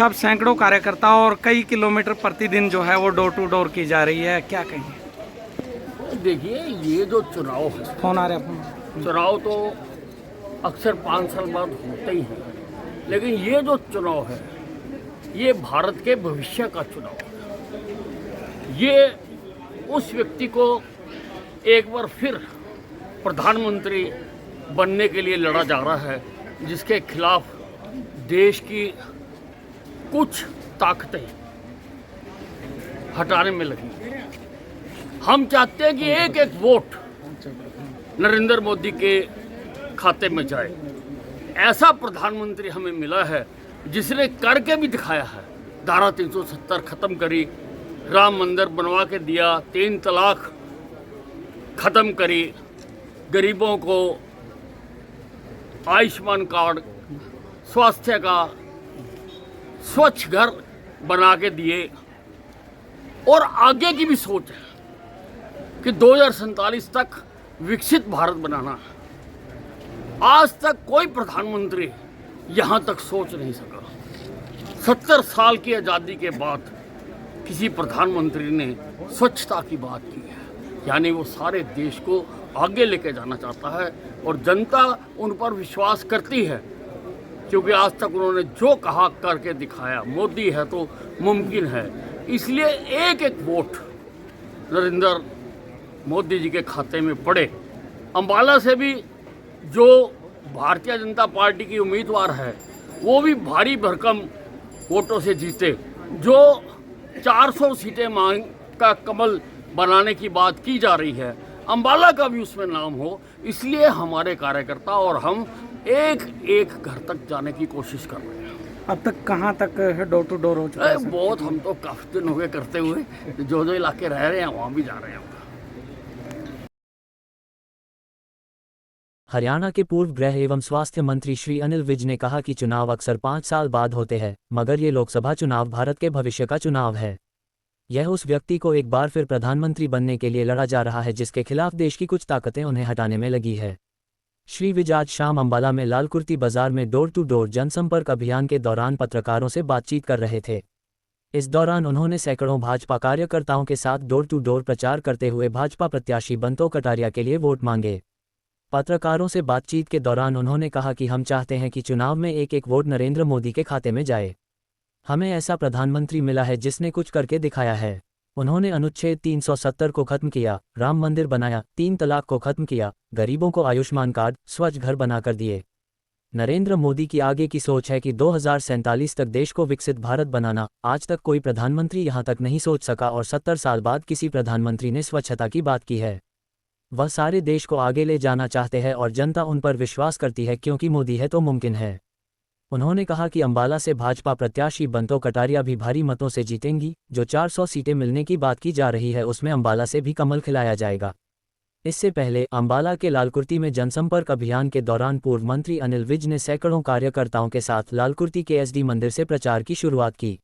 साहब, सैकड़ों कार्यकर्ता और कई किलोमीटर प्रतिदिन जो है वो डोर टू डोर की जा रही है, क्या कहेंगे? देखिए, ये जो चुनाव है, फोन आ रहा है आपको? चुनाव तो अक्सर 5 साल बाद होते ही हैं, लेकिन ये जो चुनाव है ये भारत के भविष्य का चुनाव है। ये उस व्यक्ति को एक बार फिर प्रधानमंत्री बनने के लिए लड़ा जा रहा है जिसके खिलाफ देश की कुछ ताकतें हटाने में लगी। हम चाहते हैं कि एक एक वोट नरेंद्र मोदी के खाते में जाए। ऐसा प्रधानमंत्री हमें मिला है जिसने करके भी दिखाया है। धारा 370 खत्म करी, राम मंदिर बनवा के दिया, 3 तलाक खत्म करी, गरीबों को आयुष्मान कार्ड, स्वास्थ्य का, स्वच्छ घर बना के दिए। और आगे की भी सोच है कि 2047 तक विकसित भारत बनाना है। आज तक कोई प्रधानमंत्री यहाँ तक सोच नहीं सका। 70 साल की आज़ादी के बाद किसी प्रधानमंत्री ने स्वच्छता की बात की है, यानी वो सारे देश को आगे लेके जाना चाहता है और जनता उन पर विश्वास करती है क्योंकि आज तक उन्होंने जो कहा करके दिखाया। मोदी है तो मुमकिन है, इसलिए एक एक वोट नरेंद्र मोदी जी के खाते में पड़े। अंबाला से भी जो भारतीय जनता पार्टी की उम्मीदवार है वो भी भारी भरकम वोटों से जीते। जो 400 सीटें मांग का कमल बनाने की बात की जा रही है, अंबाला का भी उसमें नाम हो, इसलिए हमारे कार्यकर्ता और हम एक एक घर तक जाने की कोशिश कर रहे हैं। अब तक कहाँ तक डोर टू डोर हो चुका है? बहुत, हम तो काफी दिन हो गए करते हुए। जो जो इलाके रह रहे हैं वहाँ भी जा रहे हैं। हरियाणा के पूर्व गृह एवं स्वास्थ्य मंत्री श्री अनिल विज ने कहा कि चुनाव अक्सर 5 साल बाद होते हैं, मगर ये लोकसभा चुनाव भारत के भविष्य का चुनाव है। यह उस व्यक्ति को एक बार फिर प्रधानमंत्री बनने के लिए लड़ा जा रहा है जिसके खिलाफ देश की कुछ ताकतें उन्हें हटाने में लगी है। श्री विज आज शाम अंबाला में लालकुर्ती बाजार में डोर टू डोर जनसंपर्क अभियान के दौरान पत्रकारों से बातचीत कर रहे थे। इस दौरान उन्होंने सैकड़ों भाजपा कार्यकर्ताओं के साथ डोर टू डोर प्रचार करते हुए भाजपा प्रत्याशी बंतो कटारिया के लिए वोट मांगे। पत्रकारों से बातचीत के दौरान उन्होंने कहा कि हम चाहते हैं कि चुनाव में एक एक वोट नरेंद्र मोदी के खाते में जाए। हमें ऐसा प्रधानमंत्री मिला है जिसने कुछ करके दिखाया है। उन्होंने अनुच्छेद 370 को खत्म किया, राम मंदिर बनाया, 3 तलाक को खत्म किया, गरीबों को आयुष्मान कार्ड, स्वच्छ घर बनाकर दिए। नरेंद्र मोदी की आगे की सोच है कि 2047 तक देश को विकसित भारत बनाना। आज तक कोई प्रधानमंत्री यहाँ तक नहीं सोच सका और 70 साल बाद किसी प्रधानमंत्री ने स्वच्छता की बात की है। वह सारे देश को आगे ले जाना चाहते हैं और जनता उन पर विश्वास करती है क्योंकि मोदी है तो मुमकिन है। उन्होंने कहा कि अंबाला से भाजपा प्रत्याशी बंतो कटारिया भी भारी मतों से जीतेंगी। जो 400 सीटें मिलने की बात की जा रही है उसमें अंबाला से भी कमल खिलाया जाएगा। इससे पहले अंबाला के लालकुर्ती में जनसंपर्क अभियान के दौरान पूर्व मंत्री अनिल विज ने सैकड़ों कार्यकर्ताओं के साथ लालकुर्ती के एसडी मंदिर से प्रचार की शुरुआत की।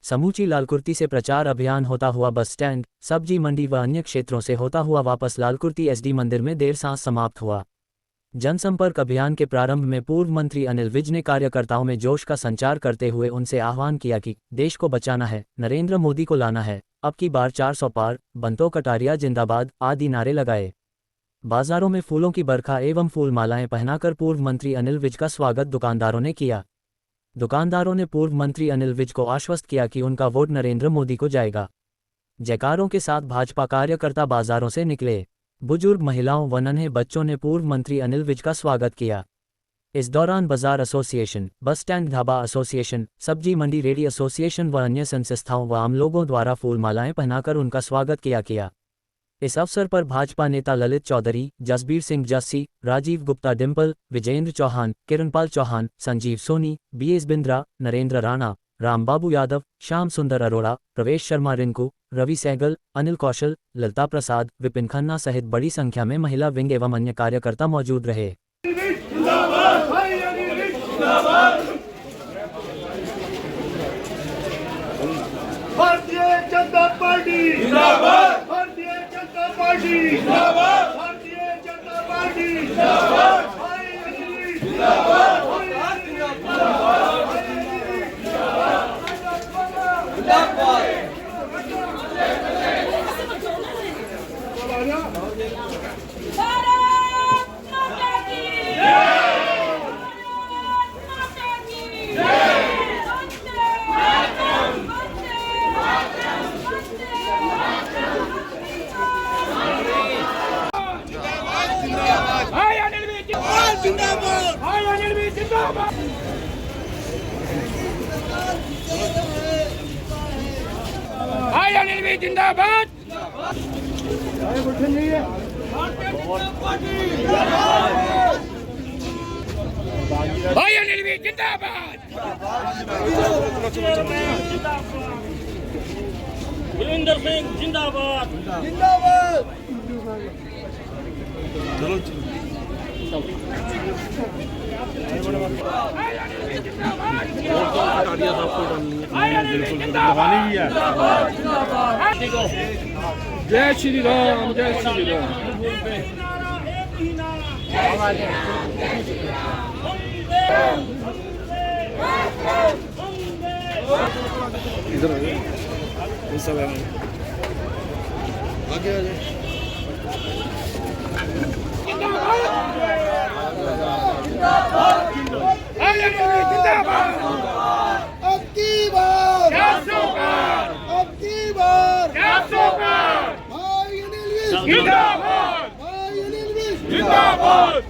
समूची लालकुर्ती से प्रचार अभियान होता हुआ बस स्टैंड, सब्जी मंडी व अन्य क्षेत्रों से होता हुआ वापस लालकुर्ती एसडी मंदिर में देर सांस समाप्त हुआ। जनसंपर्क अभियान के प्रारंभ में पूर्व मंत्री अनिल विज ने कार्यकर्ताओं में जोश का संचार करते हुए उनसे आह्वान किया कि देश को बचाना है, नरेंद्र मोदी को लाना है, अब की बार 400 पार, बंतो कटारिया जिंदाबाद आदि नारे लगाए। बाजारों में फूलों की बरखा एवं फूल मालाएं पहनाकर पूर्व मंत्री अनिल विज का स्वागत दुकानदारों ने किया। दुकानदारों ने पूर्व मंत्री अनिल विज को आश्वस्त किया कि उनका वोट नरेंद्र मोदी को जाएगा। जयकारों के साथ भाजपा कार्यकर्ता बाजारों से निकले। बुजुर्ग महिलाओं व नन्हे बच्चों ने पूर्व मंत्री अनिल विज का स्वागत किया। इस दौरान बाजार association, bus stand dhaba association, सब्जी मंडी रेडी एसोसिएशन व अन्य संस्थाओं व आम लोगों द्वारा फूल मालाएं पहनाकर उनका स्वागत किया। इस अवसर पर भाजपा नेता ललित चौधरी, जसबीर सिंह जस्सी, राजीव गुप्ता डिम्पल, विजेंद्र चौहान, किरणपाल चौहान, संजीव सोनी, बीएस बिंद्रा, नरेंद्र राणा, रामबाबू यादव, श्याम सुंदर अरोड़ा, प्रवेश शर्मा रिंकू, रवि सहगल, अनिल कौशल, ललता प्रसाद, विपिन खन्ना सहित बड़ी संख्या में महिला विंग एवं अन्य कार्यकर्ता मौजूद रहे। भारतीय जनता पार्टी जिंदाबाद, भारतीय जनता पार्टी जिंदाबाद, भारतीय जनता पार्टी जिंदाबाद, जिंदाबाद। भारत माता की जय। माता की जय। वंदे मातरम। वंदे मातरम। वंदे मातरम। हाय अनिल भी जिंदाबाद, हाय अनिल भी जिंदाबाद। हाय अनिल भी जिंदाबाद। हाय अनिल भी जिंदाबाद। विरेंद्र सिंह जिंदाबाद। हाय अनिल भी जिंदाबाद। जय श्री राम, जय श्री राम। हाय अनिल भी जिंदाबाद। अब की बार, 400 पार, अब की बार, 400 पार। भाई अनिल विज, जिंदाबाद, भाई अनिल विज, जिंदाबाद।